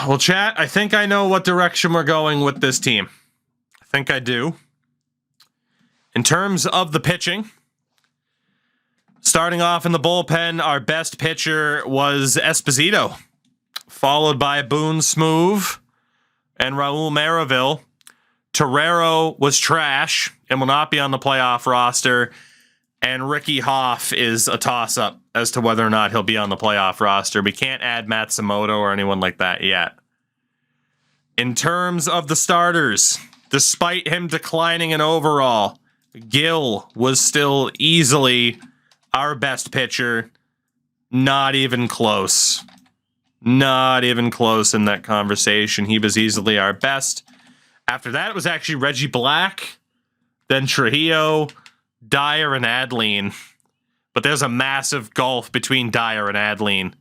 Well, chat, I think I know what direction we're going with this team. I think I do. In terms of the pitching, starting off in the bullpen, our best pitcher was Esposito, followed by Boone Smoove and Raul Maraville. Torero was trash and will not be on the playoff roster. And Ricky Hoff is a toss-up as to whether or not he'll be on the playoff roster. We can't add Matsumoto or anyone like that yet. In terms of the starters, despite him declining in overall, Gil was still easily our best pitcher. Not even close. Not even close in that conversation. He was easily our best. After that, it was actually Reggie Black, then Trujillo, Dyer, and Adeline. But there's a massive gulf between Dyer and Adeline.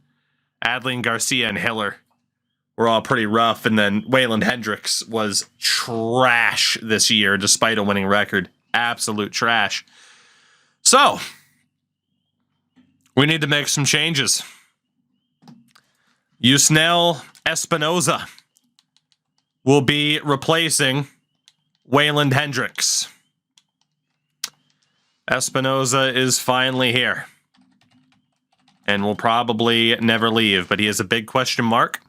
Adeline, Garcia, and Hiller were all pretty rough. And then Waylon Hendricks was trash this year, despite a winning record. Absolute trash. So, we need to make some changes. Yusnel Espinoza will be replacing Waylon Hendricks. Espinoza is finally here and will probably never leave, but he is a big question mark.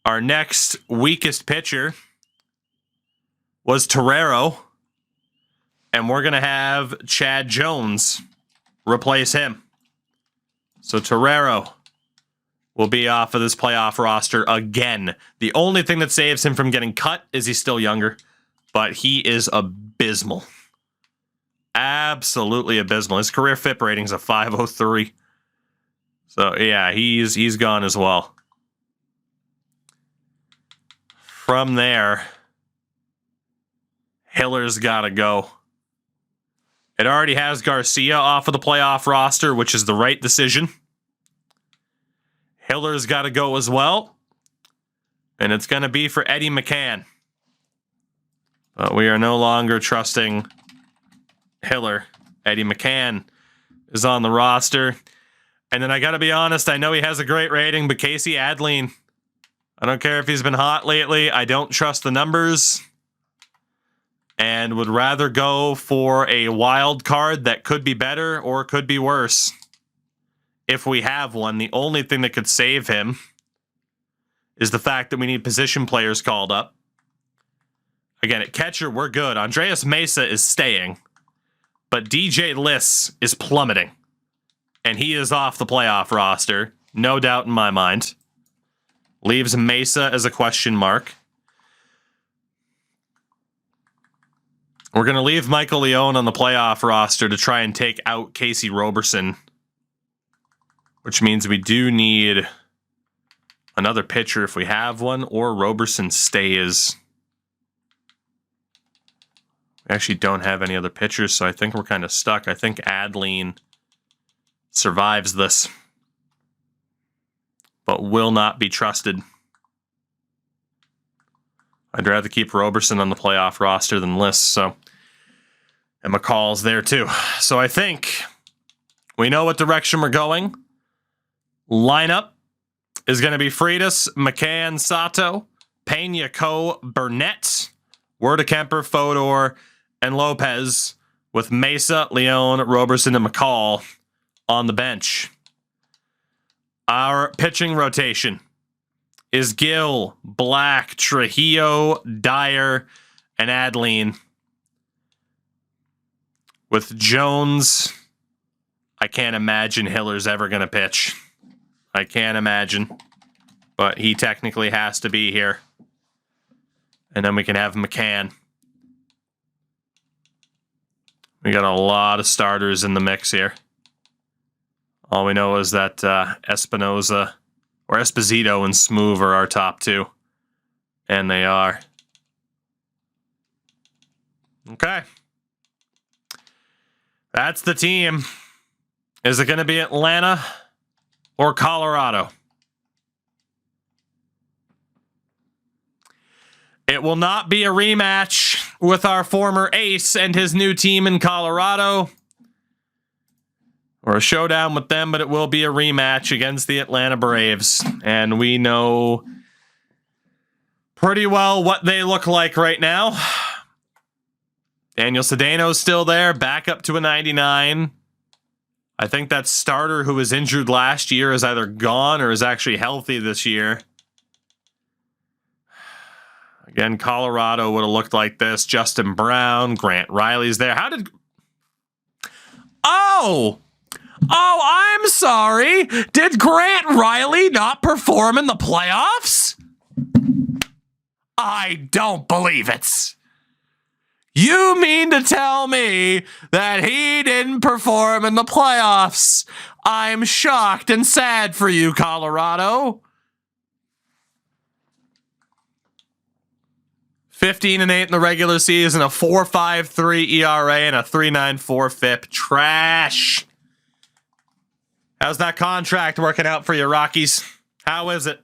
Our next weakest pitcher was Torero, and we're going to have Chad Jones replace him. So Torero will be off of this playoff roster again. The only thing that saves him from getting cut is he's still younger, but he is abysmal. Absolutely abysmal. His career FIP rating is a 503. So yeah, he's gone as well. From there, Hiller's got to go. It already has Garcia off of the playoff roster, which is the right decision. Hiller's got to go as well. And it's going to be for Eddie McCann. But we are no longer trusting Hiller. Eddie McCann is on the roster. And then I got to be honest, I know he has a great rating, but Casey Adeline, I don't care if he's been hot lately. I don't trust the numbers. And would rather go for a wild card that could be better or could be worse. If we have one, the only thing that could save him is the fact that we need position players called up. Again, at catcher, we're good. Andreas Mesa is staying, but DJ Liss is plummeting. And he is off the playoff roster. No doubt in my mind. Leaves Mesa as a question mark. We're going to leave Michael Leone on the playoff roster to try and take out Casey Roberson, which means we do need another pitcher if we have one, or Roberson stays. We actually don't have any other pitchers, so I think we're kind of stuck. I think Adeline survives this, but will not be trusted. I'd rather keep Roberson on the playoff roster than Liss, so. And McCall's there too. So I think we know what direction we're going. Lineup is going to be Freitas, McCann, Sato, Pena, Coe, Burnett, Werdekemper, Fodor, and Lopez, with Mesa, Leone, Roberson, and McCall on the bench. Our pitching rotation is Gil, Black, Trujillo, Dyer, and Adeline. With Jones, I can't imagine Hiller's ever going to pitch. I can't imagine. But he technically has to be here. And then we can have McCann. We got a lot of starters in the mix here. All we know is that Espinoza or Esposito and Smoove are our top two. And they are. Okay. That's the team. Is it going to be Atlanta or Colorado? It will not be a rematch with our former ace and his new team in Colorado, or a showdown with them, but it will be a rematch against the Atlanta Braves. And we know pretty well what they look like right now. Daniel Cedeno's still there, back up to a 99. I think that starter who was injured last year is either gone or is actually healthy this year. Again, Colorado would have looked like this. Justin Brown, Grant Riley's there. How did... Oh, I'm sorry. Did Grant Riley not perform in the playoffs? I don't believe it. You mean to tell me that he didn't perform in the playoffs? I'm shocked and sad for you, Colorado. 15-8 in the regular season, a 4.53 ERA, and a 3.94 FIP. Trash. How's that contract working out for you, Rockies? How is it?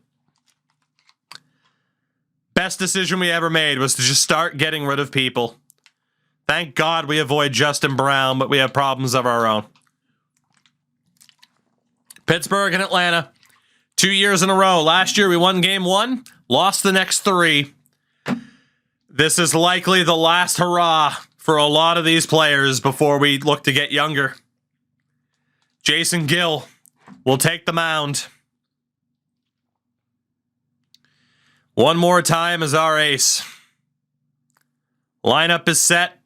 Best decision we ever made was to just start getting rid of people. Thank God we avoid Justin Brown, but we have problems of our own. Pittsburgh and Atlanta. 2 years in a row. Last year we won game 1, lost the next 3. This is likely the last hurrah for a lot of these players before we look to get younger. Jason Gill will take the mound. One more time as our ace. Lineup is set.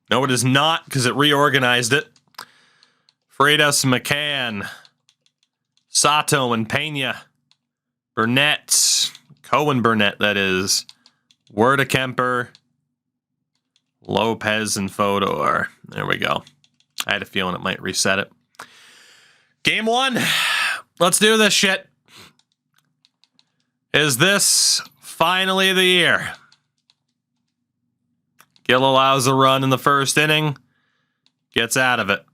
No, it is not, because it reorganized it. Freitas, McCann, Sato and Pena, Burnett, Cohen Burnett, that is, Werder Kemper, Lopez, and Fodor. There we go. I had a feeling it might reset it. Game 1. Let's do this shit. Is this finally the year? Gill allows a run in the first inning. Gets out of it.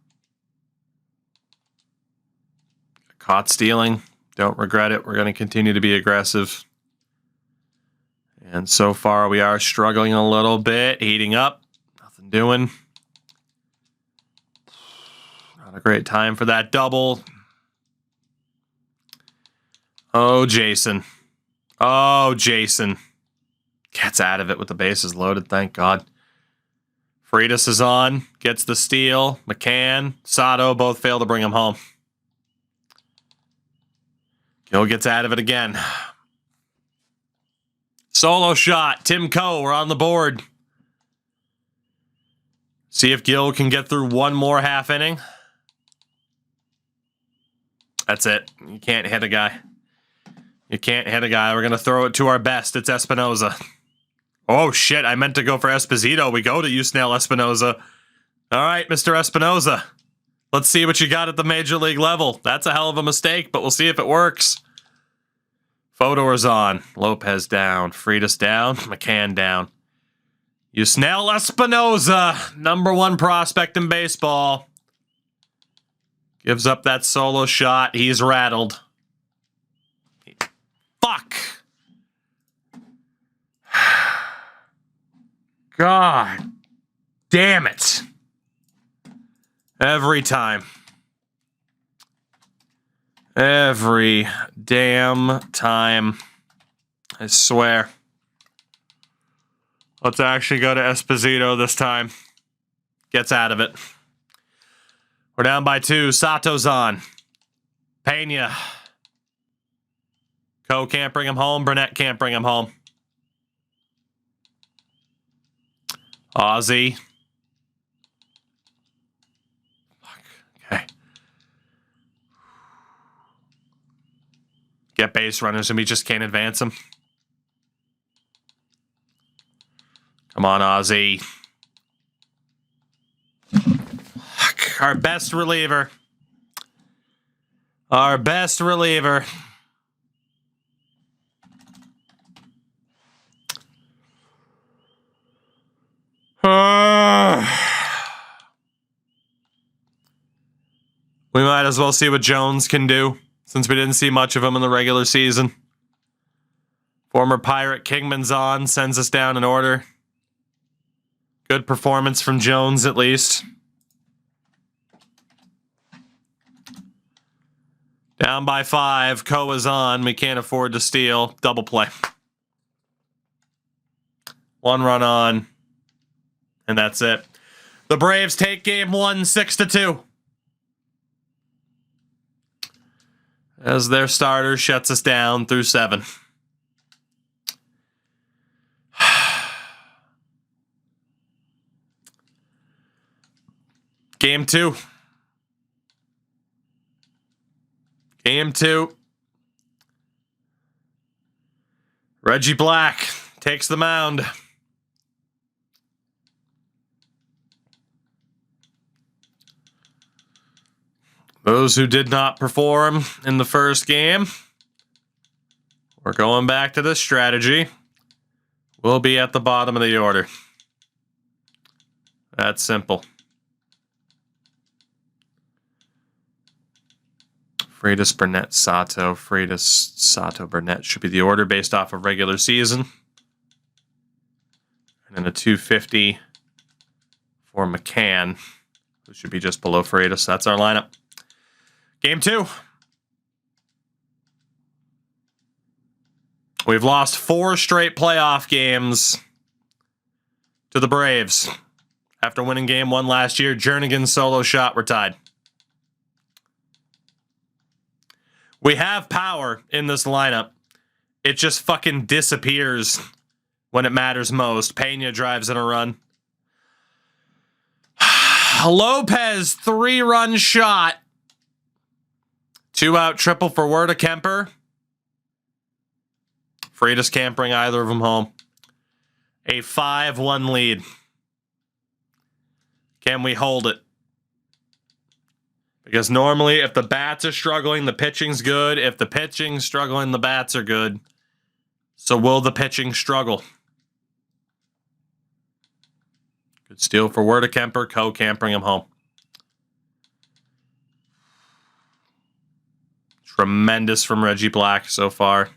Caught stealing. Don't regret it. We're going to continue to be aggressive. And so far we are struggling a little bit. Heating up. Nothing doing. Not a great time for that double. Oh, Jason. Oh, Jason. Gets out of it with the bases loaded. Thank God. Freitas is on. Gets the steal. McCann, Sato both fail to bring him home. Gill gets out of it again. Solo shot. Tim Coe, we're on the board. See if Gill can get through one more half inning. That's it. You can't hit a guy. You can't hit a guy. We're going to throw it to our best. It's Espinoza. Oh, shit. I meant to go for Esposito. We go to Yusniel Espinoza. All right, Mr. Espinoza. Let's see what you got at the major league level. That's a hell of a mistake, but we'll see if it works. Fodor's on. Lopez down. Freitas down. McCann down. Yusniel Espinoza, #1 prospect in baseball. Gives up that solo shot. He's rattled. Fuck. God damn it. Every time. Every damn time. I swear. Let's actually go to Esposito this time. Gets out of it. We're down by 2. Sato's on. Pena. Coe can't bring him home. Burnett can't bring him home. Ozzy. Fuck. Okay. Get base runners and we just can't advance them. Come on, Ozzy. Fuck. Our best reliever. Our best reliever. We might as well see what Jones can do, since we didn't see much of him in the regular season. Former Pirate Kingman's on, sends us down in order. Good performance from Jones, at least. Down by 5. Coe is on. We can't afford to steal. Double play. 1 run on, and that's it. The Braves take game 1, 6-2. As their starter shuts us down through 7. Game 2. Game 2. Reggie Black takes the mound. Those who did not perform in the first game, we're going back to this strategy. We'll be at the bottom of the order. That's simple. Freitas, Burnett, Sato. Freitas, Sato, Burnett should be the order based off of regular season. And then a 250 for McCann, who should be just below Freitas. That's our lineup. Game 2. We've lost 4 straight playoff games to the Braves. After winning game 1 last year, Jernigan's solo shot, we're tied. We have power in this lineup. It just fucking disappears when it matters most. Pena drives in a run. Lopez, 3-run shot. 2-out triple for Werder Kemper. Freitas can't bring either of them home. A 5-1 lead. Can we hold it? Because normally, if the bats are struggling, the pitching's good. If the pitching's struggling, the bats are good. So will the pitching struggle? Good steal for Werder Kemper. Co can't bring him home. Tremendous from Reggie Black so far.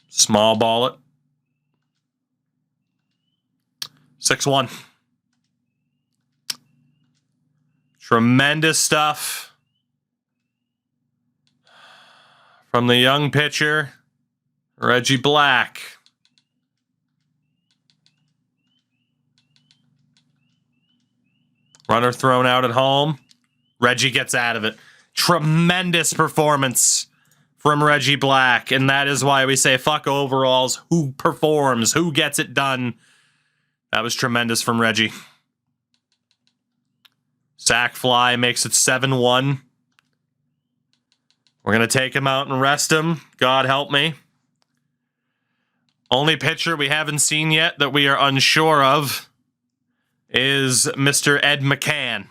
Small ball it. 6-1. Tremendous stuff from the young pitcher, Reggie Black. Runner thrown out at home. Reggie gets out of it. Tremendous performance from Reggie Black. And that is why we say fuck overalls. Who performs? Who gets it done? That was tremendous from Reggie. Sack fly makes it 7-1. We're going to take him out and rest him. God help me. Only pitcher we haven't seen yet that we are unsure of is Mr. Ed McCann.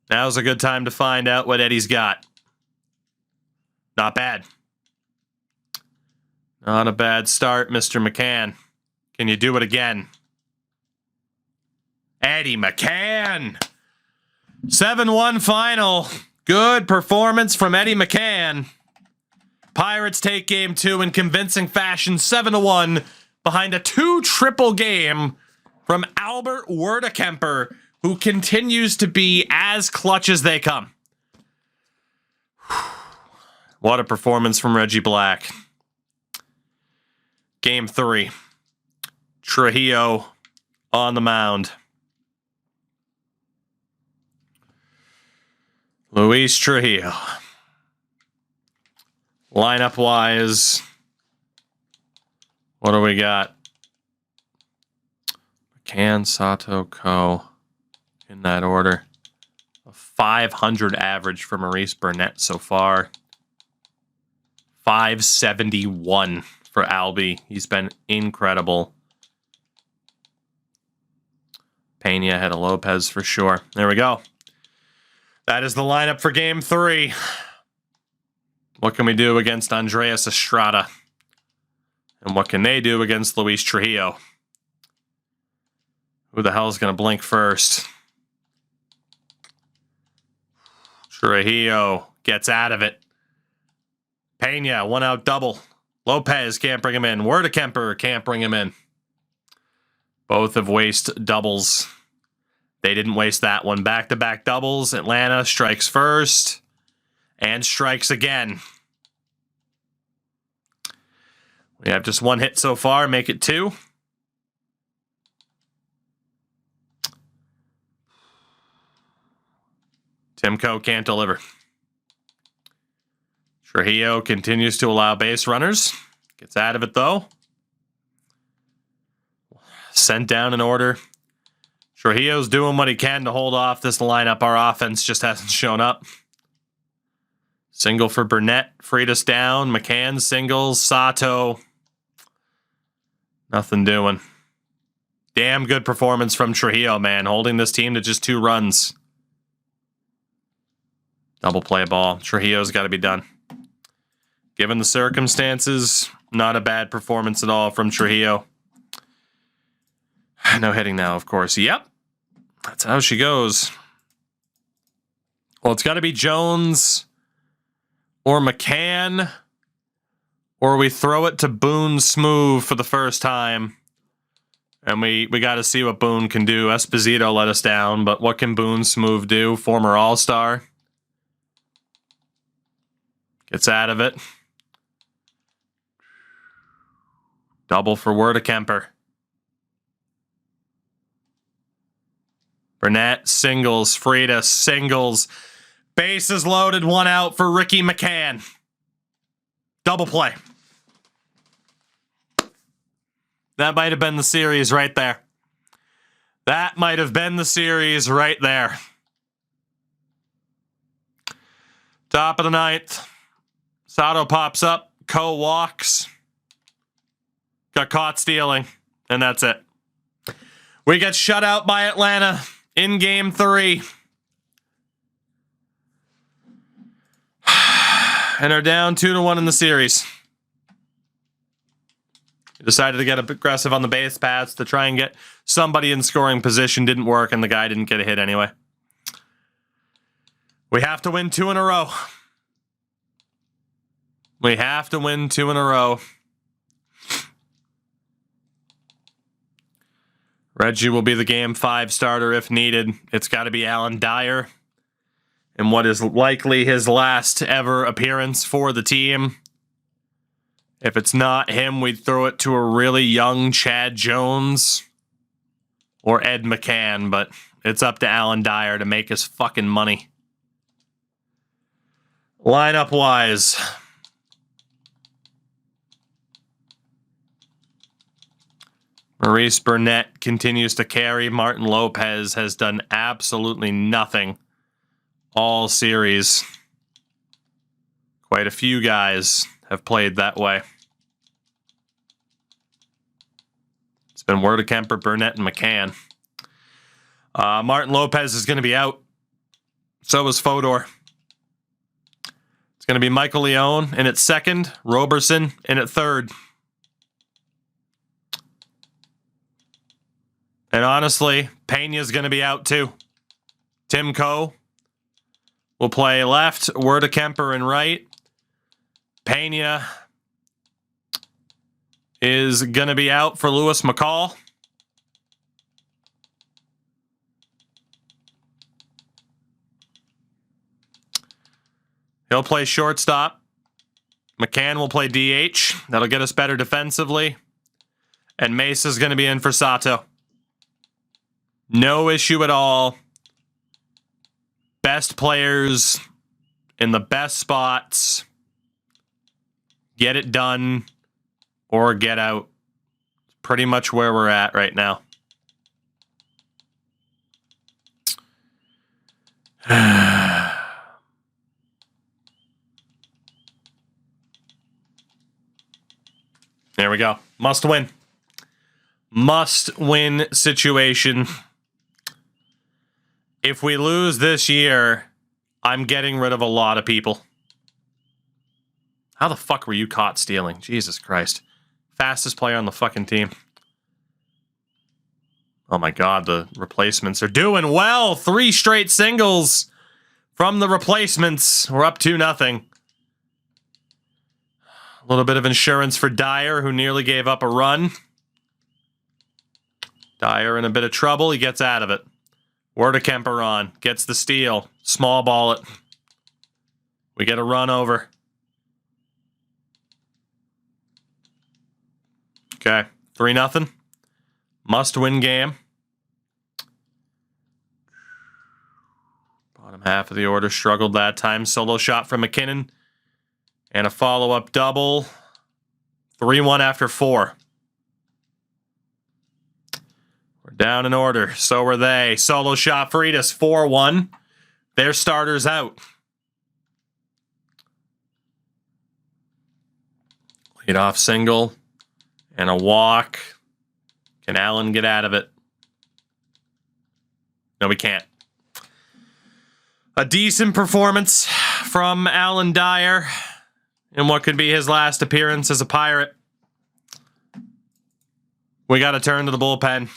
Now's a good time to find out what Eddie's got. Not bad. Not a bad start, Mr. McCann. Can you do it again? Eddie McCann. 7-1 final. Good performance from Eddie McCann. Pirates take game 2 in convincing fashion, 7-1, behind a 2-triple game from Albert Werder Kemper, who continues to be as clutch as they come. What a performance from Reggie Black. Game 3. Trujillo on the mound. Luis Trujillo. Lineup wise, what do we got? McCann, Sato, Co. In that order. A 500 average for Maurice Burnett so far. 571 for Albie. He's been incredible. Pena had a Lopez for sure. There we go. That is the lineup for game 3. What can we do against Andreas Estrada? And what can they do against Luis Trujillo? Who the hell is going to blink first? Trujillo gets out of it. Pena, 1-out double. Lopez can't bring him in. Werder Kemper can't bring him in. Both have waste doubles. They didn't waste that one. Back-to-back doubles. Atlanta strikes first. And strikes again. We have just one hit so far, make it 2. Timko can't deliver. Trujillo continues to allow base runners. Gets out of it, though. Sent down in order. Trujillo's doing what he can to hold off this lineup. Our offense just hasn't shown up. Single for Burnett. Freed us down. McCann singles. Sato. Nothing doing. Damn good performance from Trujillo, man. Holding this team to just 2 runs. Double play ball. Trujillo's got to be done. Given the circumstances, not a bad performance at all from Trujillo. No hitting now, of course. Yep. That's how she goes. Well, it's got to be Jones or McCann, or we throw it to Boone Smooth for the first time. And we got to see what Boone can do. Esposito let us down, but what can Boone Smooth do? Former All-Star. Gets out of it. Double for Werdekemper. Burnett singles. Frida singles. Bases loaded. 1 out for Ricky McCann. Double play. That might have been the series right there. That might have been the series right there. Top of the 9th. Sato pops up. Ko walks. Got caught stealing. And that's it. We get shut out by Atlanta in Game 3. And are down 2-1 in the series. Decided to get aggressive on the base paths to try and get somebody in scoring position. Didn't work, and the guy didn't get a hit anyway. We have to win 2 in a row. We have to win 2 in a row. Reggie will be the Game 5 starter if needed. It's got to be Alan Dyer. In what is likely his last ever appearance for the team. If it's not him, we'd throw it to a really young Chad Jones or Ed McCann, but it's up to Alan Dyer to make his fucking money. Lineup-wise, Maurice Burnett continues to carry. Martin Lopez has done absolutely nothing all series. Quite a few guys have played that way. It's been Werdekemper, Burnett, and McCann. Martin Lopez is going to be out. So is Fodor. It's going to be Michael Leone in at second, Roberson in at third. And honestly, Pena's going to be out too. Timko will play left, Werdekemper in right. Pena is going to be out for Lewis McCall. He'll play shortstop. McCann will play DH. That'll get us better defensively. And Mesa's going to be in for Sato. No issue at all. Best players in the best spots. Get it done or get out. Pretty much where we're at right now. There we go. Must win. Must win situation. If we lose this year, I'm getting rid of a lot of people. How the fuck were you caught stealing? Jesus Christ. Fastest player on the fucking team. Oh my god, the replacements are doing well. 3 straight singles from the replacements. We're up 2-0. A little bit of insurance for Dyer, who nearly gave up a run. Dyer in a bit of trouble. He gets out of it. Werdekemper on. Gets the steal. Small ball it. We get a run over. Okay, 3-0. Must-win game. Bottom half of the order struggled that time. Solo shot from McKinnon. And a follow-up double. 3-1 after 4. We're down in order. So are they. Solo shot Freitas, 4-1. Their starters out. Leadoff single. And a walk. Can Allen get out of it? No, we can't. A decent performance from Alan Dyer in what could be his last appearance as a Pirate. We got to turn to the bullpen.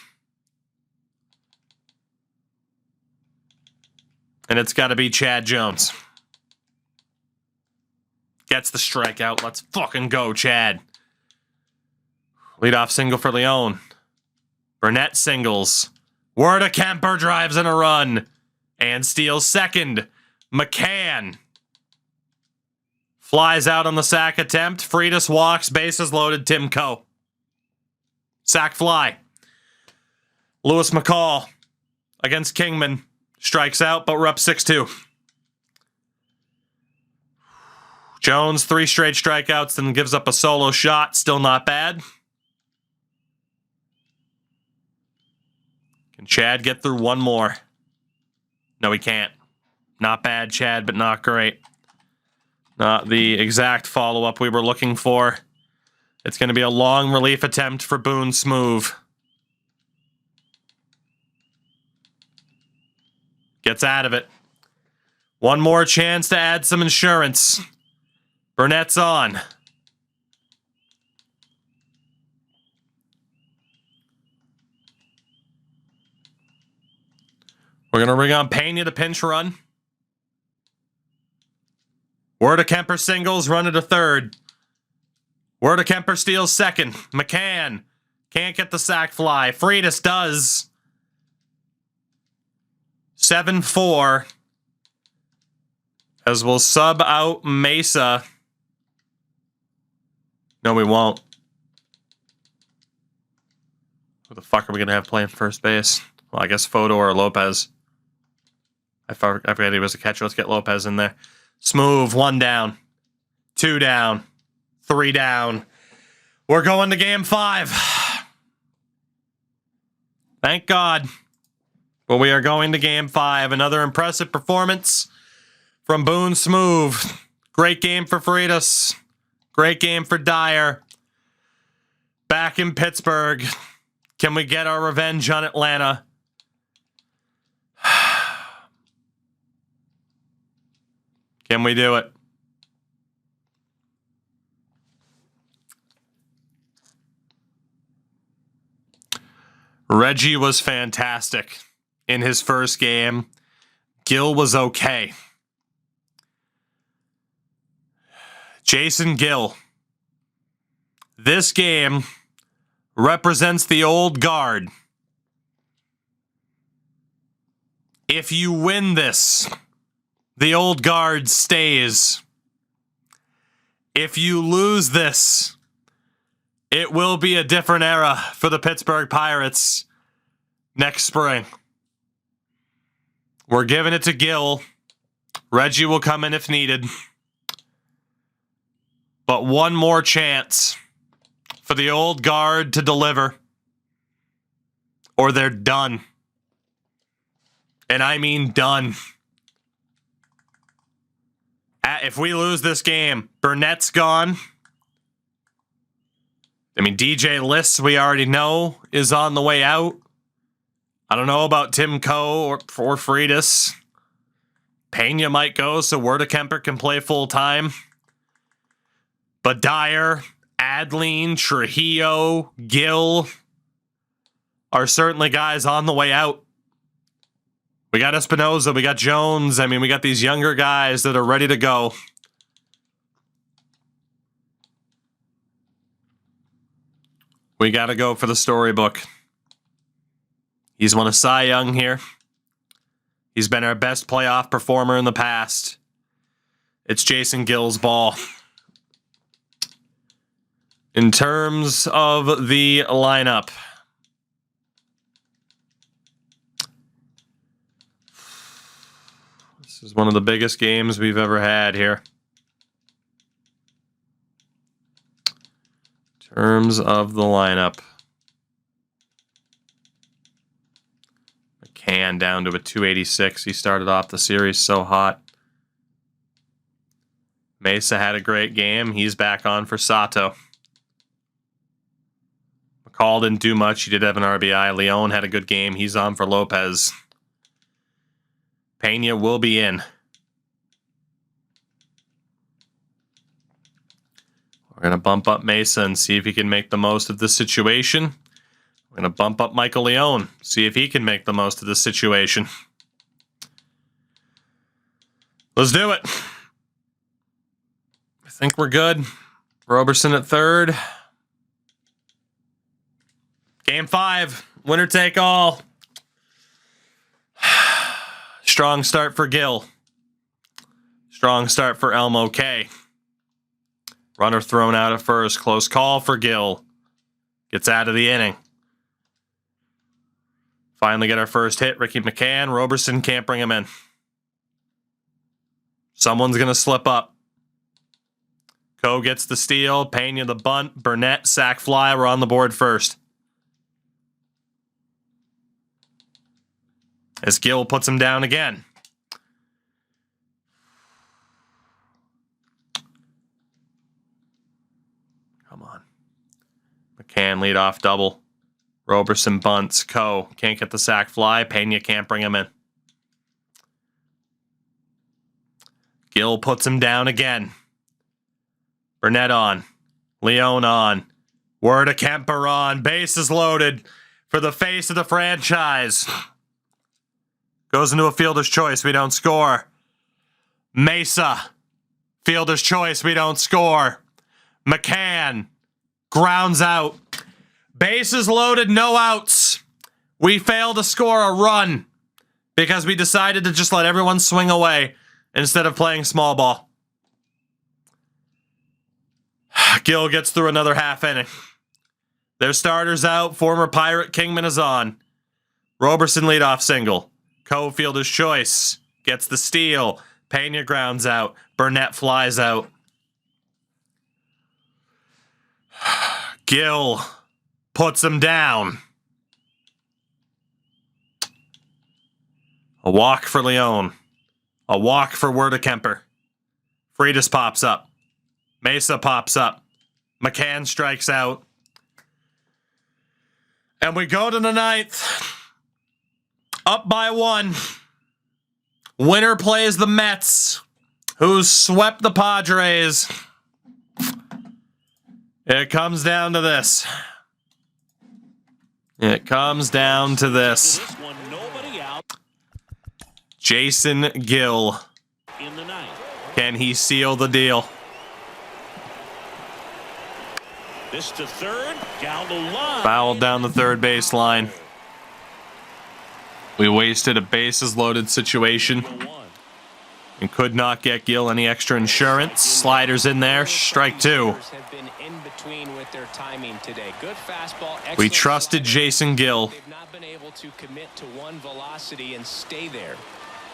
And it's got to be Chad Jones. Gets the strikeout. Let's fucking go, Chad. Leadoff single for Leone. Burnett singles. Werder Kemper drives in a run. And steals second. McCann flies out on the sack attempt. Freitas walks. Bases loaded. Tim Coe. Sack fly. Lewis McCall against Kingman. Strikes out, but we're up 6-2. Jones, 3 straight strikeouts, then gives up a solo shot. Still not bad. Can Chad get through one more? No, he can't. Not bad, Chad, but not great. Not the exact follow-up we were looking for. It's going to be a long relief attempt for Boone Smoove. Gets out of it. One more chance to add some insurance. Burnett's on. We're going to bring on Pena to pinch run. Werder Kemper singles, run to third. Werder Kemper steals second. McCann can't get the sack fly. Freitas does. 7-4. As we'll sub out Mesa. No, we won't. Who the fuck are we going to have playing first base? Well, I guess Photo or Lopez. I forgot he was a catcher. Let's get Lopez in there. Smoove, 1 down. 2 down. 3 down. We're going to game 5. Thank God. But we are going to game 5. Another impressive performance from Boone Smoove. Great game for Freitas. Great game for Dyer. Back in Pittsburgh. Can we get our revenge on Atlanta? Can we do it? Reggie was fantastic in his first game. Gill was okay. Jason Gill. This game represents the old guard. If you win this, the old guard stays. If you lose this, it will be a different era for the Pittsburgh Pirates next spring. We're giving it to Gill. Reggie will come in if needed. But one more chance for the old guard to deliver, or they're done. And I mean done. If we lose this game, Burnett's gone. I mean, DJ Liss, we already know, is on the way out. I don't know about Tim Coe or Freitas. Pena might go so Werder Kemper can play full time. But Dyer, Adline, Trujillo, Gill are certainly guys on the way out. We got Espinoza, we got Jones. I mean, we got these younger guys that are ready to go. We got to go for the storybook. He's won a Cy Young here. He's been our best playoff performer in the past. It's Jason Gill's ball. In terms of the lineup, this is one of the biggest games we've ever had here. In terms of the lineup, McCann down to a 286. He started off the series so hot. Mesa had a great game. He's back on for Sato. McCall didn't do much. He did have an RBI. Leon had a good game. He's on for Lopez. Pena will be in. We're going to bump up Mesa and see if he can make the most of this situation. We're going to bump up Michael Leon, see if he can make the most of this situation. Let's do it. I think we're good. Roberson at third. Game 5. Winner take all. Strong start for Gill. Strong start for Elmo K. Runner thrown out at first. Close call for Gill. Gets out of the inning. Finally get our first hit. Ricky McCann. Roberson can't bring him in. Someone's going to slip up. Coe gets the steal. Pena the bunt. Burnett sac fly. We're on the board first. As Gill puts him down again. Come on. McCann lead off double. Roberson bunts. Coe can't get the sac fly. Pena can't bring him in. Gill puts him down again. Burnett on. Leon on. Word to Kemper on. Bases loaded for the face of the franchise. Goes into a fielder's choice. We don't score. Mesa. Fielder's choice. We don't score. McCann. Grounds out. Bases loaded. No outs. We fail to score a run because we decided to just let everyone swing away instead of playing small ball. Gill gets through another half inning. Their starters out. Former Pirate Kingman is on. Roberson leadoff single. Coe fielder's choice. Gets the steal. Pena grounds out. Burnett flies out. Gill puts him down. A walk for Leon. A walk for Werder Kemper. Freitas pops up. Mesa pops up. McCann strikes out. And we go to the 9th. Up by 1. Winner plays the Mets, who swept the Padres. It comes down to this. It comes down to this. Jason Gill. Can he seal the deal? This to third, down the line. Fouled down the third baseline. We wasted a bases loaded situation and could not get Gill any extra insurance. Sliders in there. Strike 2. We trusted Jason Gill,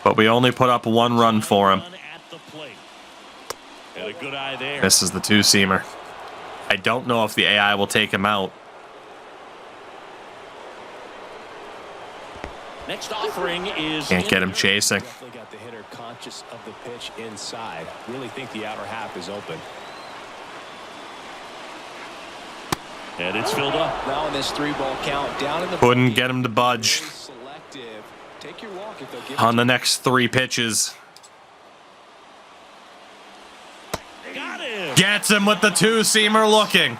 but we only put up 1 run for him. This is the 2-seamer. I don't know if the AI will take him out. Next offering is can't get him chasing. Definitely got the hitter conscious of the pitch inside. Really think the outer half is open. And it's filled up. Now in this 3-ball count, down in the couldn't get him to budge. Take your walk if they'll give on the next 3 pitches. Got him. Gets him with the 2-seamer looking.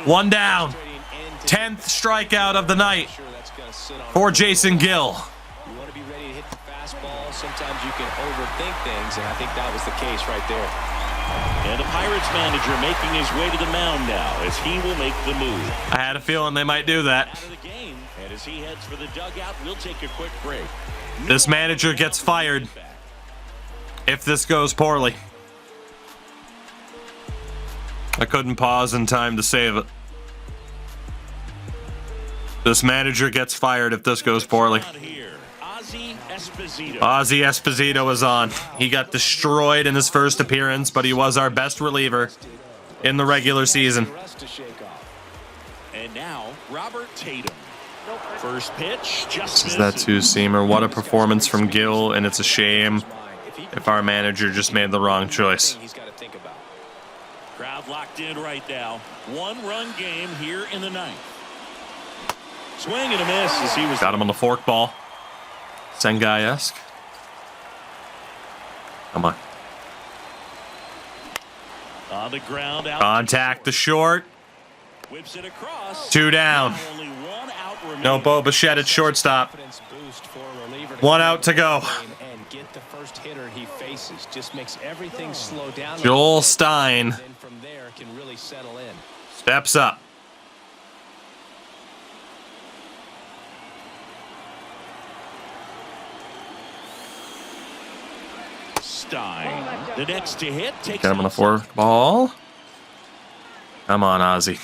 1 down. 10th strikeout of the night for Jason Gill. You want to be ready to hit the fastball. Sometimes you can overthink things, and I think that was the case right there. And the Pirates manager making his way to the mound now as he will make the move. I had a feeling they might do that. Out of the game, and as he heads for the dugout, we'll take a quick break. This manager gets fired if this goes poorly. I couldn't pause in time to save it. This manager gets fired if this goes poorly. Ozzie Esposito is on. He got destroyed in his first appearance, but he was our best reliever in the regular season. And now, Robert Tatum. First pitch, just This is that two-seamer. What a performance from Gill, and it's a shame if our manager just made the wrong choice. Crowd locked in right now. One-run game here in the ninth. Swing and a miss as he was... Got him on the fork ball. Sengai-esque. Come on. On the ground, out. Contact the short. Whips it across. 2 down. Only 1 out remaining. No Bo Bichette at shortstop. 1 out to go. And get the first hitter he faces. Just makes everything slow down. Joel Stein And from there can really settle in. steps up. Stein. The next to hit takes Get him on the fork ball. Come on, Ozzie.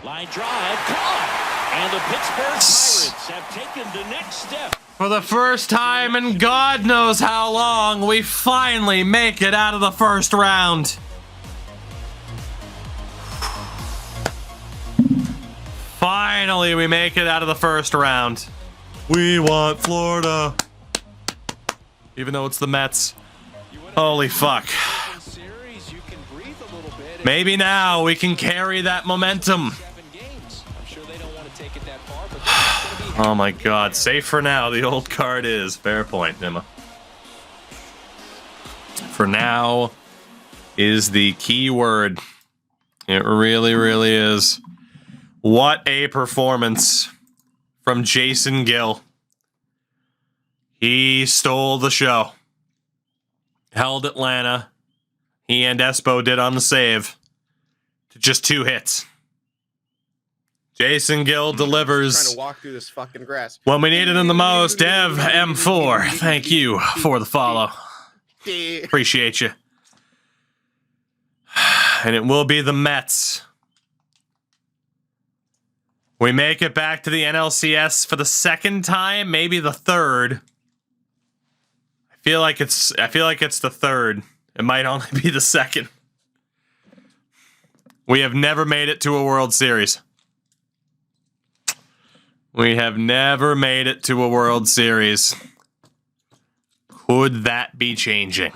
Line drive, caught. And the Pittsburgh Pirates have taken the next step. For the first time in God knows how long, we finally make it out of the first round. Finally, we make it out of the first round. We want Florida. Even though it's the Mets. Holy fuck. Maybe now we can carry that momentum. Oh my god, safe for now, the old card is. Fair point, Emma. For now is the key word. It really, really is. What a performance from Jason Gill. He stole the show. Held Atlanta. He and Espo did on the save. To just 2 hits. Jason Gill delivers. Trying to walk through this fucking grass. When we needed him the most, Dev M4. Thank you for the follow. Appreciate you. And it will be the Mets. We make it back to the NLCS for the second time, maybe the third. I feel like it's the third. It might only be the second. We have never made it to a World Series. We have never made it to a World Series. Could that be changing?